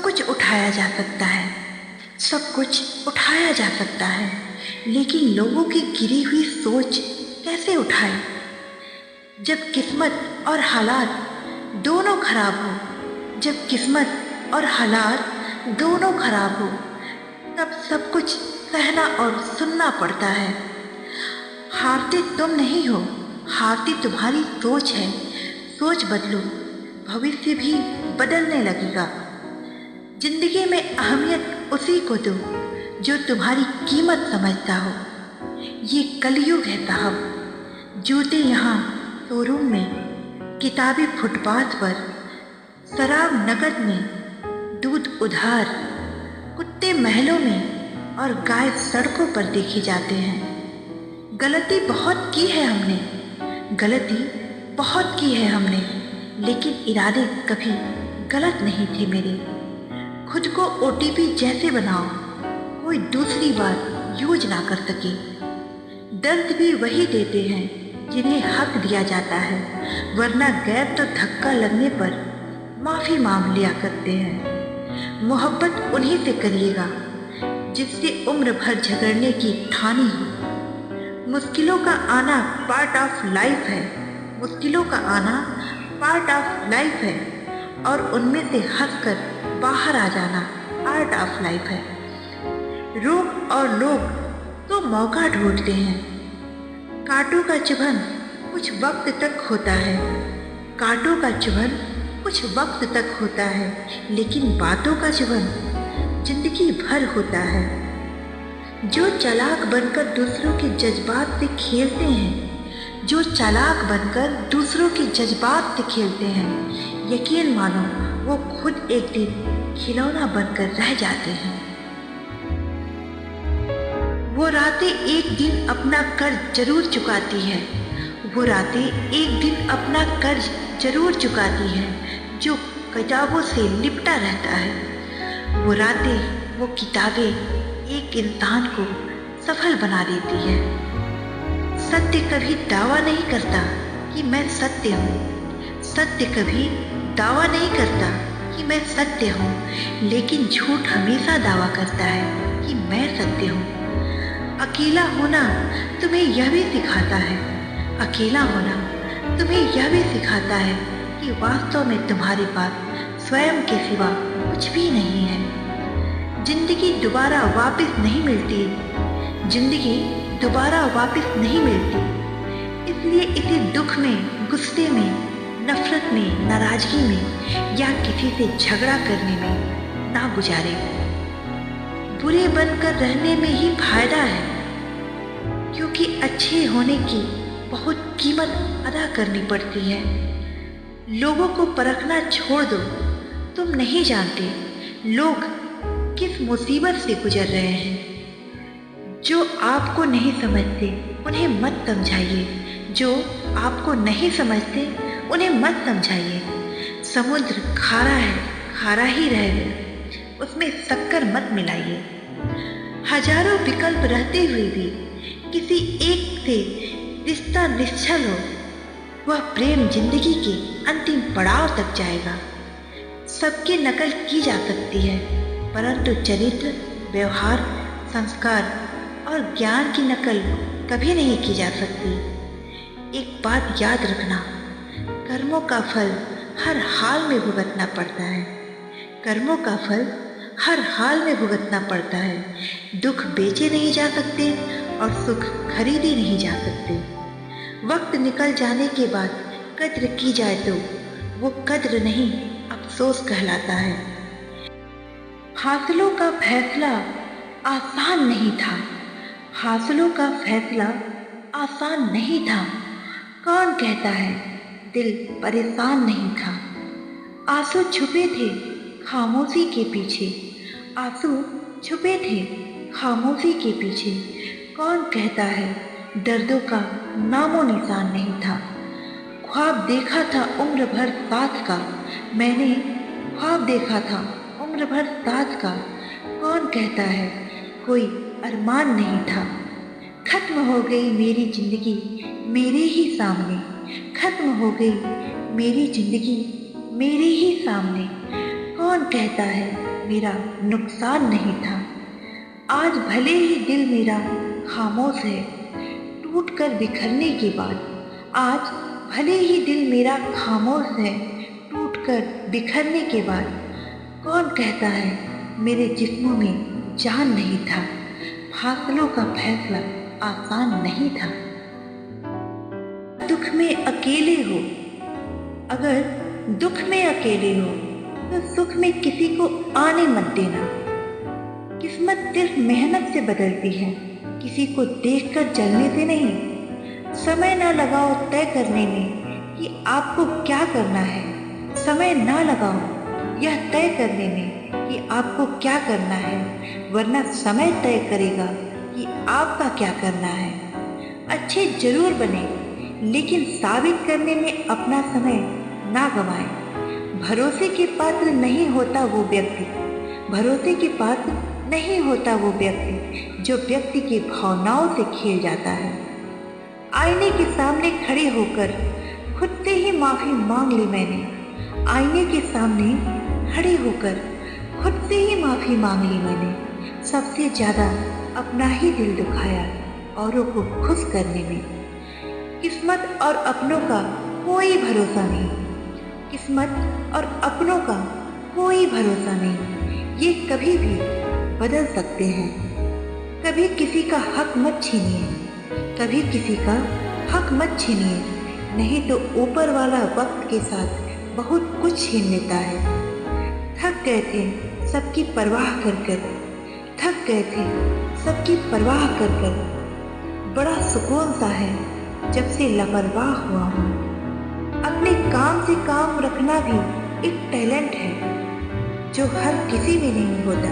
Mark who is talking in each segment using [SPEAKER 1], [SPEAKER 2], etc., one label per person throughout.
[SPEAKER 1] कुछ उठाया जा सकता है, सब कुछ उठाया जा सकता है, लेकिन लोगों की गिरी हुई सोच कैसे उठाए? जब किस्मत और हालात दोनों खराब हो, जब किस्मत और हालात दोनों खराब हो, तब सब कुछ सहना और सुनना पड़ता है। हारते तुम नहीं हो, हारती तुम्हारी सोच है। सोच बदलो, भविष्य भी बदलने लगेगा। जिंदगी में अहमियत उसी को दो जो तुम्हारी कीमत समझता हो। ये कलयुग है साहब। जूते यहाँ शोरूम में, किताबें फुटपाथ पर, शराब नकद में, दूध उधार, कुत्ते महलों में और गाय सड़कों पर देखे जाते हैं। गलती बहुत की है हमने, गलती बहुत की है हमने, लेकिन इरादे कभी गलत नहीं थे मेरे। खुद को ओटीपी जैसे बनाओ, कोई दूसरी बार यूज ना कर सके। दर्द भी वही देते हैं जिन्हें हक दिया जाता है, वरना गैर तो धक्का लगने पर माफ़ी मांग लिया करते हैं। मोहब्बत उन्हीं से करिएगा जिससे उम्र भर झगड़ने की ठानी हो। मुश्किलों का आना पार्ट ऑफ लाइफ है, मुश्किलों का आना पार्ट ऑफ लाइफ है, और उनमें से हंसकर बाहर आ जाना आर्ट ऑफ लाइफ है। रोग और लोग तो मौका ढूंढते हैं। कांटों का चुभन कुछ वक्त तक होता है, कांटों का चुभन कुछ वक्त तक होता है, लेकिन बातों का चुभन जिंदगी भर होता है। जो चालाक बनकर दूसरों के जज्बात से खेलते हैं, जो चालाक बनकर दूसरों के जज्बात से खेलते हैं, यकीन मानो वो खुद एक दिन खिलौना बनकर रह जाते हैं। वो रातें एक दिन अपना कर्ज जरूर चुकाती है, वो रातें एक दिन अपना कर्ज जरूर चुकाती है, जो किताबों से लिपटा रहता है। वो रातें, वो किताबें एक इंसान को सफल बना देती है। सत्य कभी दावा नहीं करता कि मैं सत्य हूँ, सत्य कभी दावा नहीं करता कि मैं सत्य हूँ, लेकिन झूठ हमेशा दावा करता है कि मैं सत्य हूँ। अकेला होना तुम्हें यह भी सिखाता है, अकेला होना तुम्हें यह भी सिखाता है कि वास्तव में तुम्हारे पास स्वयं के सिवा कुछ भी नहीं है। जिंदगी दोबारा वापस नहीं मिलती, जिंदगी दोबारा वापस नहीं मिलती, इसलिए इसे दुख में, गुस्से में, नफरत में, नाराजगी में या किसी से झगड़ा करने में ना गुजारे। बुरे बनकर रहने में ही फायदा है, क्योंकि अच्छे होने की बहुत कीमत अदा करनी पड़ती है। लोगों को परखना छोड़ दो, तुम नहीं जानते लोग किस मुसीबत से गुजर रहे हैं। जो आपको नहीं समझते उन्हें मत समझाइए, जो आपको नहीं समझते उन्हें मत समझाइए। समुद्र खारा है, खारा ही रहेगा, उसमें शक्कर मत मिलाइए। हजारों विकल्प रहते हुए भी किसी एक से रिश्ता निश्चल हो, वह प्रेम जिंदगी के अंतिम पड़ाव तक जाएगा। सबकी नकल की जा सकती है, परंतु चरित्र, व्यवहार, संस्कार और ज्ञान की नकल कभी नहीं की जा सकती। एक बात याद रखना, कर्मों का फल हर हाल में भुगतना पड़ता है, कर्मों का फल हर हाल में भुगतना पड़ता है। दुख बेचे नहीं जा सकते और सुख खरीदे नहीं जा सकते। वक्त निकल जाने के बाद कद्र की जाए तो वो कद्र नहीं, अफसोस कहलाता है। हासिलों का फैसला आसान नहीं था, हासिलों का फैसला आसान नहीं था। कौन कहता है दिल परेशान नहीं था। आंसू छुपे थे खामोशी के पीछे, आंसू छुपे थे खामोशी के पीछे। कौन कहता है दर्दों का नामो निशान नहीं था। ख्वाब देखा था उम्र भर साथ का, मैंने ख्वाब देखा था उम्र भर साथ का। कौन कहता है कोई अरमान नहीं था। खत्म हो गई मेरी जिंदगी मेरे ही सामने, खत्म हो गई मेरी जिंदगी मेरे ही सामने। कौन कहता है मेरा नुकसान नहीं था। आज भले ही दिल मेरा खामोश है टूटकर बिखरने के बाद, आज भले ही दिल मेरा खामोश है टूटकर बिखरने के बाद। कौन कहता है मेरे जिस्मों में जान नहीं था, फासलों का फैसला आसान नहीं था। दुख में अकेले हो, अगर दुख में अकेले हो तो सुख में किसी को आने मत देना। किस्मत सिर्फ मेहनत से बदलती है, किसी को देखकर जलने से नहीं। समय ना लगाओ तय करने में कि आपको क्या करना है, समय ना लगाओ यह तय करने में कि आपको क्या करना है, वरना समय तय करेगा कि आपका क्या करना है। अच्छे जरूर बने, लेकिन साबित करने में अपना समय ना गवाएं। भरोसे के पात्र नहीं होता वो व्यक्ति, भरोसे के पात्र नहीं होता वो व्यक्ति जो व्यक्ति की भावनाओं से खेल जाता है। आईने के सामने खड़े होकर खुद से ही माफी मांग ली मैंने, आईने के सामने खड़े होकर खुद से ही माफी मांग ली मैंने। सबसे ज्यादा अपना ही दिल दुखाया औरों को खुश करने में। किस्मत और अपनों का कोई भरोसा नहीं, किस्मत और अपनों का कोई भरोसा नहीं। ये कभी भी बदल सकते हैं। कभी किसी का हक मत छीनिए, कभी किसी का हक मत छीनिए, नहीं तो ऊपर वाला वक्त के साथ बहुत कुछ छीन लेता है। थक गए थे सबकी परवाह कर कर, थक गए थे सबकी परवाह कर कर। बड़ा सुकून सा है जब से लापरवाह हुआ हूँ। अपने काम से काम रखना भी एक टैलेंट है जो हर किसी में नहीं होता।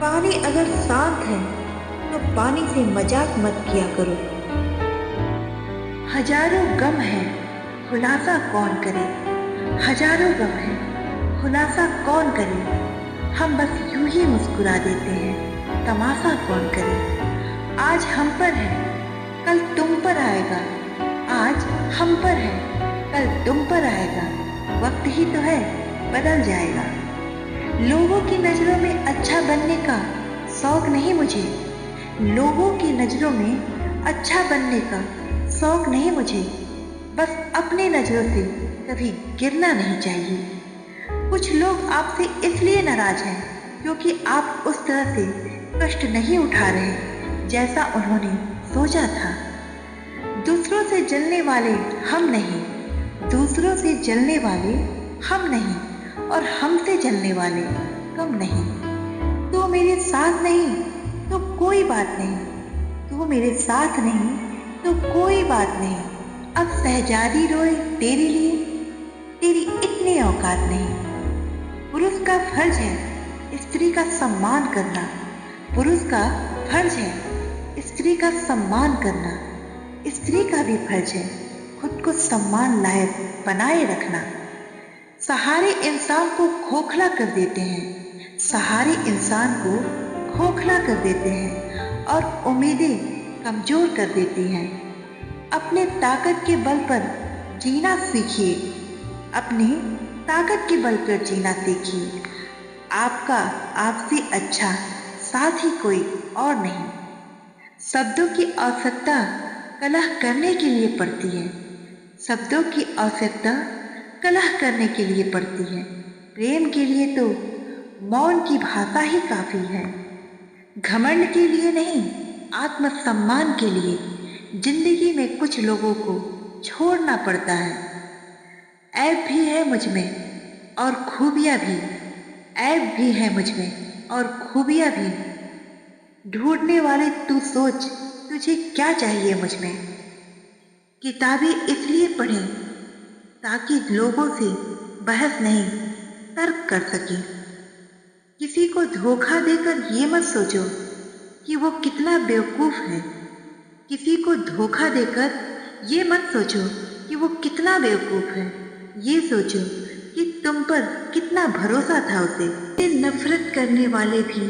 [SPEAKER 1] पानी अगर शांत है तो पानी से मजाक मत किया करो। हजारों गम है खुलासा कौन करे, हजारों गम है खुलासा कौन करे। हम बस यूं ही मुस्कुरा देते हैं, तमाशा कौन करे। आज हम पर है कल तुम पर आएगा, आज हम पर है कल तुम पर आएगा। वक्त ही तो है बदल जाएगा। लोगों की नजरों में अच्छा बनने का शौक नहीं मुझे, लोगों की नजरों में अच्छा बनने का शौक नहीं मुझे। बस अपनी नजरों से कभी गिरना नहीं चाहिए। कुछ लोग आपसे इसलिए नाराज हैं क्योंकि आप उस तरह से कष्ट नहीं उठा रहे जैसा उन्होंने सोचा था। दूसरों से जलने वाले हम नहीं, दूसरों से जलने वाले हम नहीं, और हमसे जलने वाले कम नहीं। तू मेरे साथ नहीं तो कोई बात नहीं, तू मेरे साथ नहीं तो कोई बात नहीं। अब शहजादी रोए तेरे लिए, तेरी इतनी औकात नहीं। पुरुष का फर्ज है स्त्री का सम्मान करना, पुरुष का फर्ज है स्त्री का सम्मान करना। स्त्री का भी फर्ज है खुद को सम्मान लायक बनाए रखना। सहारे इंसान को खोखला कर देते हैं, सहारे इंसान को खोखला कर देते हैं और उम्मीदें कमजोर कर देती हैं। अपने ताकत के बल पर जीना सीखिए, अपनी ताकत के बल पर जीना सीखिए। आपका आपसे अच्छा साथ ही कोई और नहीं। शब्दों की आवश्यकता कलह करने के लिए पड़ती है, शब्दों की आवश्यकता कलह करने के लिए पड़ती है। प्रेम के लिए तो मौन की भाषा ही काफी है। घमंड के लिए नहीं, आत्मसम्मान के लिए जिंदगी में कुछ लोगों को छोड़ना पड़ता है। ऐब भी है मुझ में और खूबियाँ भी, ऐब भी है मुझ में और खूबियाँ भी। ढूंढने वाले तू सोच तुझे क्या चाहिए मुझ में। किताबें इसलिए पढ़ें ताकि लोगों से बहस नहीं तर्क कर सके। किसी को धोखा देकर ये मत सोचो कि वो कितना बेवकूफ़ है, किसी को धोखा देकर ये मत सोचो कि वो कितना बेवकूफ़ है, ये सोचो कि तुम पर कितना भरोसा था उसे। नफरत करने वाले भी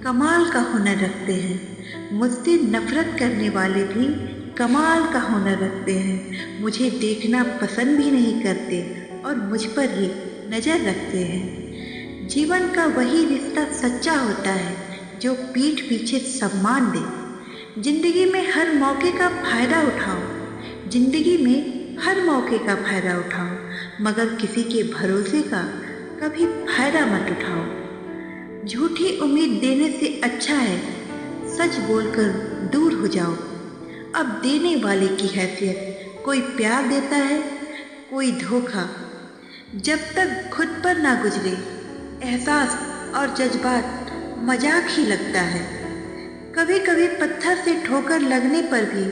[SPEAKER 1] कमाल का हुनर रखते हैं, मुझसे नफरत करने वाले भी कमाल का हुनर रखते हैं। मुझे देखना पसंद भी नहीं करते और मुझ पर ही नज़र रखते हैं। जीवन का वही रिश्ता सच्चा होता है जो पीठ पीछे सम्मान दे। जिंदगी में हर मौके का फायदा उठाओ, जिंदगी में हर मौके का फायदा उठाओ, मगर किसी के भरोसे का कभी फायदा मत उठाओ। झूठी उम्मीद देने से अच्छा है सच बोलकर दूर हो जाओ। अब देने वाले की हैसियत कोई प्यार देता है, कोई धोखा। जब तक खुद पर ना गुजरे एहसास और जज्बात मजाक ही लगता है। कभी कभी पत्थर से ठोकर लगने पर भी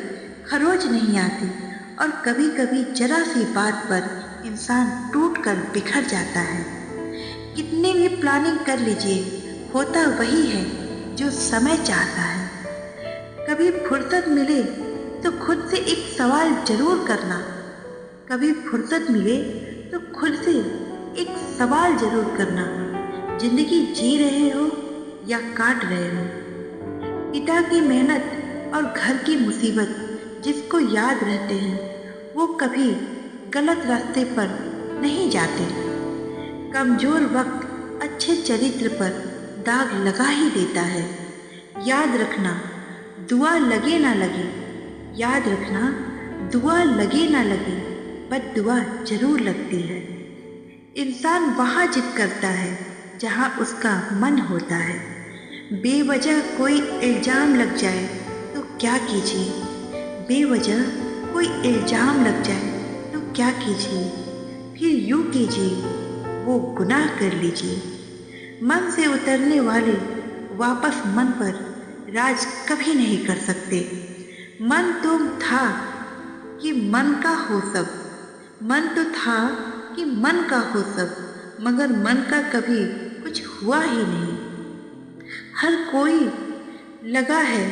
[SPEAKER 1] खरोच नहीं आती, और कभी कभी जरा सी बात पर इंसान टूट कर बिखर जाता है। कितने भी प्लानिंग कर लीजिए, होता वही है जो समय चाहता है। कभी फुर्सत मिले तो खुद से एक सवाल जरूर करना, कभी फुर्सत मिले तो खुद से एक सवाल जरूर करना, जिंदगी जी रहे हो या काट रहे हो। पिता की मेहनत और घर की मुसीबत जिसको याद रहते हैं वो कभी गलत रास्ते पर नहीं जाते। कमजोर वक्त अच्छे चरित्र पर दाग लगा ही देता है। याद रखना दुआ लगे ना लगे, याद रखना दुआ लगे ना लगे, पर दुआ जरूर लगती है। इंसान वहाँ जिद करता है जहाँ उसका मन होता है। बेवजह कोई इल्ज़ाम लग जाए तो क्या कीजिए, बेवजह कोई इल्ज़ाम लग जाए तो क्या कीजिए, फिर यूँ कीजिए वो गुनाह कर लीजिए। मन से उतरने वाले वापस मन पर राज कभी नहीं कर सकते। मन तो था कि मन का हो सब, मन तो था कि मन का हो सब, मगर मन का कभी कुछ हुआ ही नहीं। हर कोई लगा है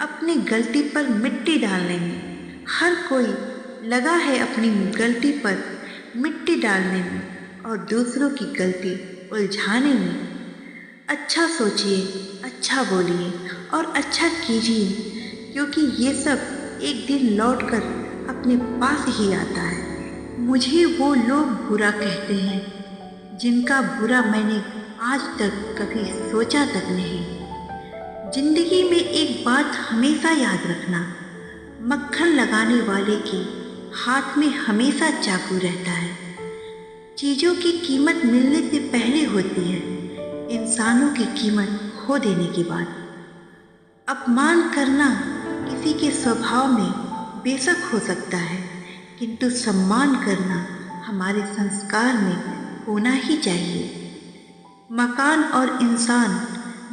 [SPEAKER 1] अपनी गलती पर मिट्टी डालने में, हर कोई लगा है अपनी गलती पर मिट्टी डालने में और दूसरों की गलती उलझाने में। अच्छा सोचिए, अच्छा बोलिए और अच्छा कीजिए, क्योंकि ये सब एक दिन लौटकर अपने पास ही आता है। मुझे वो लोग बुरा कहते हैं जिनका बुरा मैंने आज तक कभी सोचा तक नहीं। जिंदगी में एक बात हमेशा याद रखना, मक्खन लगाने वाले के हाथ में हमेशा चाकू रहता है। चीज़ों की कीमत मिलने से पहले होती है, इंसानों की कीमत खो देने के बाद। अपमान करना किसी के स्वभाव में बेशक हो सकता है, किंतु सम्मान करना हमारे संस्कार में होना ही चाहिए। मकान और इंसान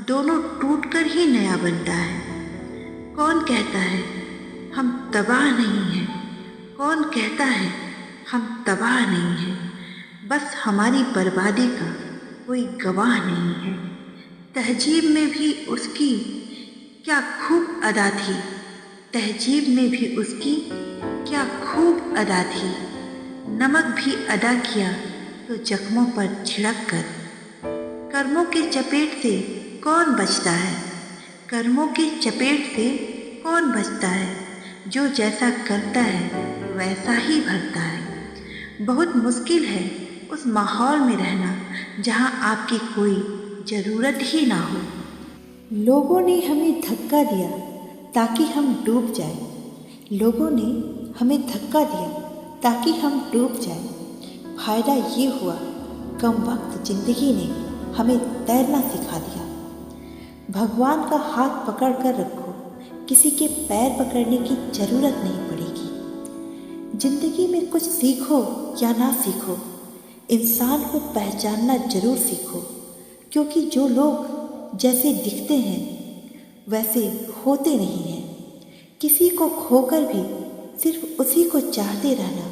[SPEAKER 1] दोनों टूटकर ही नया बनता है। कौन कहता है हम तबाह नहीं हैं, कौन कहता है हम तबाह नहीं हैं, बस हमारी बर्बादी का कोई गवाह नहीं है। तहजीब में भी उसकी क्या खूब अदा थी, तहजीब में भी उसकी क्या खूब अदा थी। नमक भी अदा किया तो जख्मों पर छिड़क कर। कर्मों के चपेट से कौन बचता है, कर्मों की चपेट से कौन बचता है, जो जैसा करता है वैसा ही भरता है। बहुत मुश्किल है उस माहौल में रहना जहाँ आपकी कोई ज़रूरत ही ना हो।
[SPEAKER 2] लोगों ने हमें धक्का दिया ताकि हम डूब जाएं, लोगों ने हमें धक्का दिया ताकि हम डूब जाएं। फ़ायदा ये हुआ कम वक्त ज़िंदगी ने हमें तैरना सिखा दिया। भगवान का हाथ पकड़ कर रखो, किसी के पैर पकड़ने की ज़रूरत नहीं पड़ेगी। ज़िंदगी में कुछ सीखो या ना सीखो, इंसान को पहचानना ज़रूर सीखो, क्योंकि जो लोग जैसे दिखते हैं वैसे होते नहीं हैं। किसी को खोकर भी सिर्फ उसी को चाहते रहना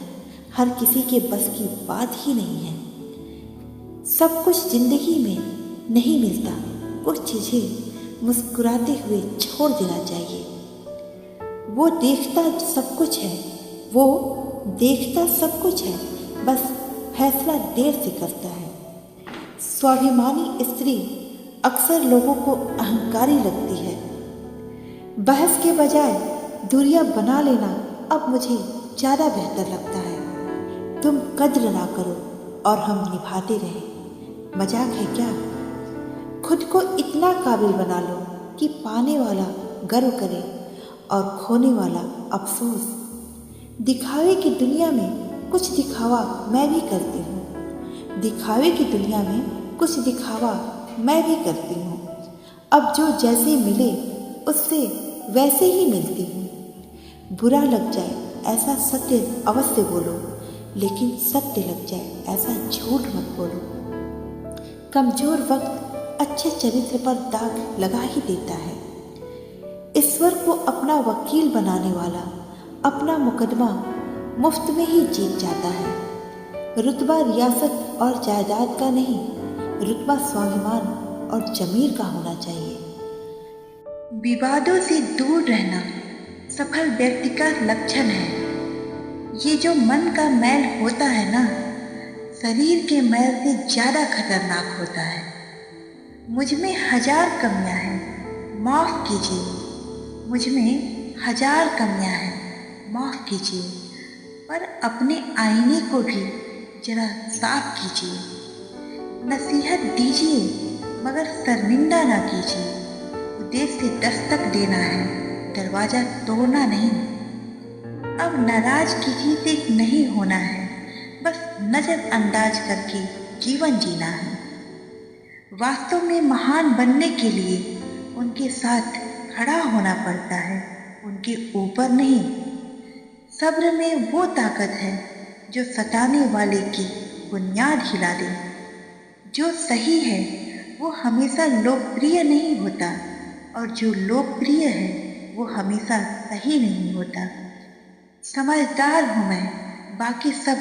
[SPEAKER 2] हर किसी के बस की बात ही नहीं है। सब कुछ ज़िंदगी में नहीं मिलता, कुछ चीज़ें मुस्कुराते हुए छोड़ देना चाहिए। वो देखता सब कुछ है, वो देखता सब कुछ है, बस फैसला देर से करता है। स्वाभिमानी स्त्री अक्सर लोगों को अहंकारी लगती है। बहस के बजाय दूरियां बना लेना अब मुझे ज़्यादा बेहतर लगता है। तुम कद्र ना करो और हम निभाते रहें। मजाक है क्या? खुद को इतना काबिल बना लो कि पाने वाला गर्व करे और खोने वाला अफसोस। दिखावे की दुनिया में कुछ दिखावा मैं भी करती हूँ, दिखावे की दुनिया में कुछ दिखावा मैं भी करती हूँ। अब जो जैसे मिले उससे वैसे ही मिलती हूँ। बुरा लग जाए ऐसा सत्य अवश्य बोलो, लेकिन सत्य लग जाए ऐसा झूठ मत बोलो। कमजोर वक्त अच्छे चरित्र पर दाग लगा ही देता है। ईश्वर को अपना वकील बनाने वाला अपना मुकदमा मुफ्त में ही जीत जाता है। रुतबा रियासत और जायदाद का नहीं, रुतबा स्वाभिमान और जमीर का होना चाहिए।
[SPEAKER 1] विवादों से दूर रहना सफल व्यक्ति का लक्षण है। ये जो मन का मैल होता है ना, शरीर के मैल से ज़्यादा खतरनाक होता है। मुझ में 1000 कमियां हैं, माफ़ कीजिए। मुझ में 1000 कमियां हैं, माफ़ कीजिए। पर अपने आईने को भी जरा साफ कीजिए। नसीहत दीजिए मगर शर्मिंदा ना कीजिए। उद्देश्य से दस्तक देना है, दरवाज़ा तोड़ना नहीं। अब नाराज़गी से नहीं होना है, बस नज़रअंदाज करके जीवन जीना है। वास्तव में महान बनने के लिए उनके साथ खड़ा होना पड़ता है, उनके ऊपर नहीं। सब्र में वो ताकत है जो सताने वाले की बुनियाद हिला दे। जो सही है वो हमेशा लोकप्रिय नहीं होता, और जो लोकप्रिय है वो हमेशा सही नहीं होता। समझदार हूँ मैं, बाकी सब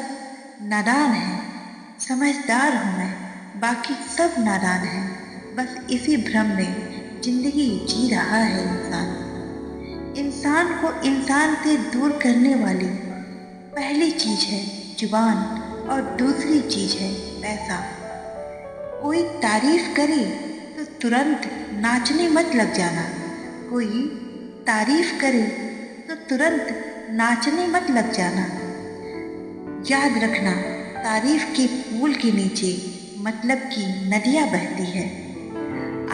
[SPEAKER 1] नादान हैं। समझदार हूँ मैं, बाकी सब नादान हैं। बस इसी भ्रम में जिंदगी जी रहा है इंसान। इंसान को इंसान से दूर करने वाली पहली चीज़ है जुबान, और दूसरी चीज़ है पैसा। कोई तारीफ करे तो तुरंत नाचने मत लग जाना। कोई तारीफ करे तो तुरंत नाचने मत लग जाना। याद रखना, तारीफ के फूल के नीचे मतलब की नदियाँ बहती है।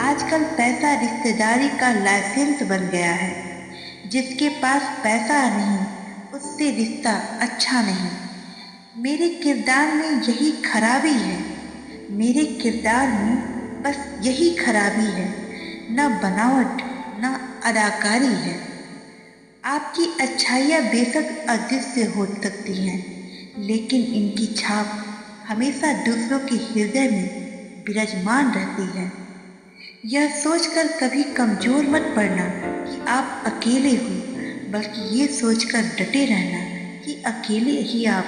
[SPEAKER 1] आजकल पैसा रिश्तेदारी का लाइसेंस बन गया है। जिसके पास पैसा नहीं उससे रिश्ता अच्छा नहीं। मेरे किरदार में यही खराबी है, मेरे किरदार में बस यही खराबी है। न बनावट न अदाकारी है। आपकी अच्छाइयाँ बेशक अदृश्य हो सकती हैं, लेकिन इनकी छाप हमेशा दूसरों के हृदय में विराजमान रहती है। यह सोचकर कभी कमज़ोर मत पड़ना कि आप अकेले हो, बल्कि ये सोचकर डटे रहना कि अकेले ही आप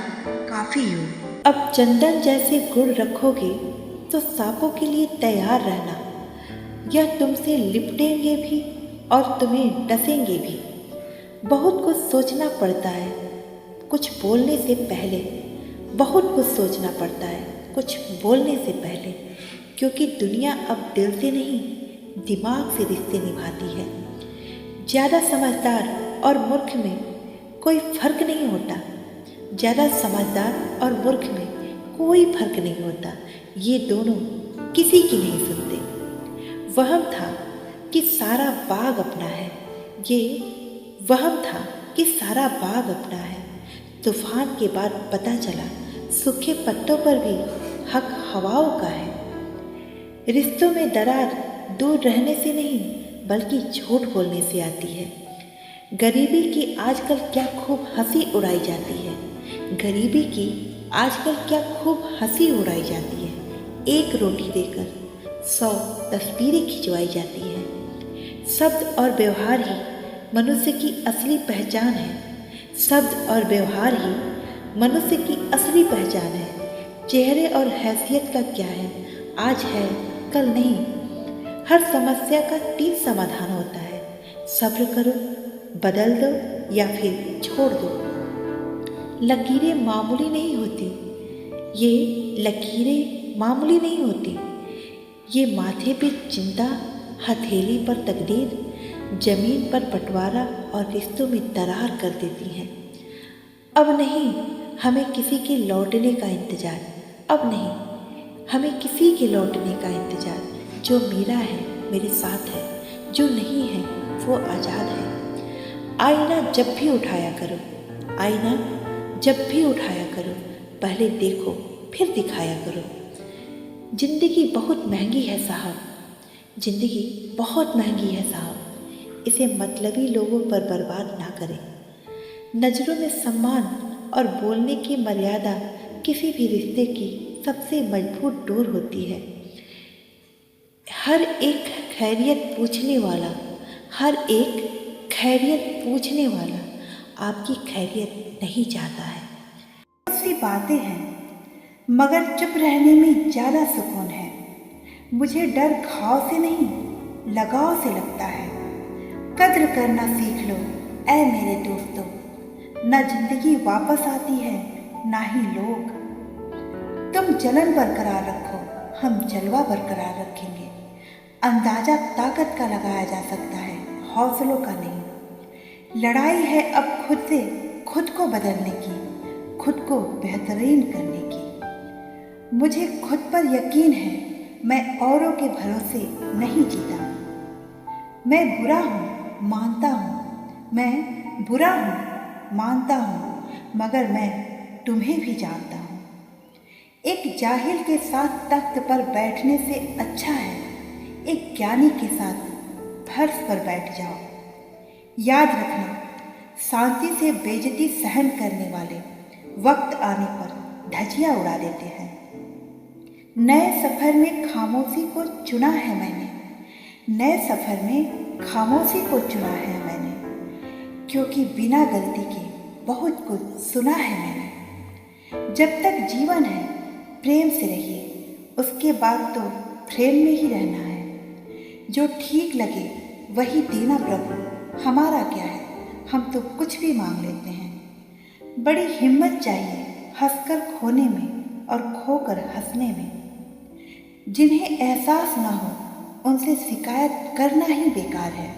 [SPEAKER 1] काफ़ी हो।
[SPEAKER 2] अब चंदन जैसे गुण रखोगे तो सांपों के लिए तैयार रहना। यह तुमसे लिपटेंगे भी और तुम्हें डसेंगे भी। बहुत कुछ सोचना पड़ता है कुछ बोलने से पहले, बहुत कुछ सोचना पड़ता है कुछ बोलने से पहले, क्योंकि दुनिया अब दिल से नहीं दिमाग से रिश्ते निभाती है। ज़्यादा समझदार और मूर्ख में कोई फर्क नहीं होता। ज़्यादा समझदार और मूर्ख में कोई फर्क नहीं होता। ये दोनों किसी की नहीं सुनते। वहम था कि सारा बाग अपना है, ये वहम था कि सारा बाग अपना है। तूफान के बाद पता चला सूखे पत्तों पर भी हक हवाओं का है। रिश्तों में दरार दूर रहने से नहीं बल्कि झूठ बोलने से आती है। गरीबी की आजकल क्या खूब हंसी उड़ाई जाती है। गरीबी की आजकल क्या खूब हंसी उड़ाई जाती है। एक रोटी देकर 100 तस्वीरें खिंचवाई जाती है। शब्द और व्यवहार ही मनुष्य की असली पहचान है। शब्द और व्यवहार ही मनुष्य की असली पहचान है। चेहरे और हैसियत का क्या है, आज है कल नहीं। हर समस्या का 3 समाधान होता है, सब्र करो, बदल दो या फिर छोड़ दो। लकीरें मामूली नहीं होती, ये लकीरें मामूली नहीं होती। ये माथे पे चिंता, हथेली पर तकदीर, जमीन पर बंटवारा और रिश्तों में दरार कर देती हैं। अब नहीं हमें किसी के लौटने का इंतजार, अब नहीं हमें किसी के लौटने का इंतजार। जो मेरा है मेरे साथ है, जो नहीं है वो आज़ाद है। आईना जब भी उठाया करो, आईना जब भी उठाया करो, पहले देखो फिर दिखाया करो। जिंदगी बहुत महंगी है साहब, जिंदगी बहुत महंगी है साहब, इसे मतलबी लोगों पर बर्बाद ना करें। नज़रों में सम्मान और बोलने की मर्यादा किसी भी रिश्ते की सबसे मजबूत डोर होती है। हर एक खैरियत पूछने वाला, हर एक खैरियत पूछने वाला आपकी खैरियत नहीं चाहता है।
[SPEAKER 3] बहुत सी बातें हैं मगर चुप रहने में ज़्यादा सुकून है। मुझे डर घाव से नहीं लगाव से लगता है। कद्र करना सीख लो ऐ मेरे दोस्तों, न जिंदगी वापस आती है ना ही लोग। तुम जलन बरकरार रखो, हम जलवा बरकरार रखेंगे। अंदाजा ताकत का लगाया जा सकता है, हौसलों का नहीं। लड़ाई है अब खुद से खुद को बदलने की, खुद को बेहतरीन करने की। मुझे खुद पर यकीन है, मैं औरों के भरोसे नहीं जीता। मैं बुरा हूँ मानता हूँ, मैं बुरा हूँ मानता हूँ, मगर मैं तुम्हें भी जानता हूँ। एक जाहिल के साथ तख्त पर बैठने से अच्छा है एक ज्ञानी के साथ फर्श पर बैठ जाओ। याद रखना, शांति से बेइज्जती सहन करने वाले वक्त आने पर धज्जियां उड़ा देते हैं। नए सफ़र में खामोशी को चुना है मैंने, नए सफ़र में खामोशी को चुना है मैंने, क्योंकि बिना गलती के बहुत कुछ सुना है मैंने। जब तक जीवन है प्रेम से रहिए, उसके बाद तो प्रेम में ही रहना है। जो ठीक लगे वही देना प्रभु, हमारा क्या है, हम तो कुछ भी मांग लेते हैं। बड़ी हिम्मत चाहिए हंसकर खोने में और खोकर हंसने में। जिन्हें एहसास ना हो उनसे शिकायत करना ही बेकार है।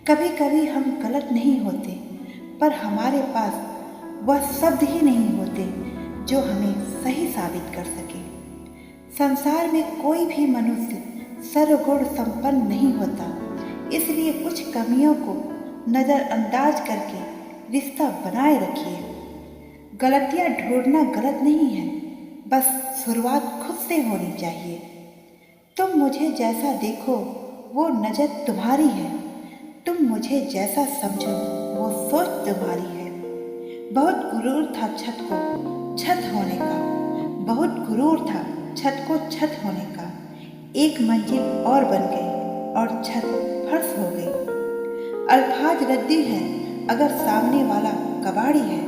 [SPEAKER 3] कभी कभी हम गलत नहीं होते, पर हमारे पास वह शब्द ही नहीं होते जो हमें सही साबित कर सके। संसार में कोई भी मनुष्य सर्वगुण संपन्न नहीं होता, इसलिए कुछ कमियों को नज़रअंदाज करके रिश्ता बनाए रखिए। गलतियां ढूंढना गलत नहीं है, बस शुरुआत खुद से होनी चाहिए। तुम मुझे जैसा देखो वो नज़र तुम्हारी है, तुम मुझे जैसा समझो वो सोच तुम्हारी है। बहुत गुरूर था छत को छत होने का, बहुत गुरूर था छत को छत होने का। एक मंजिल और बन गई और छत फर्श हो गई। अल्फाज रद्दी है अगर सामने वाला कबाड़ी है,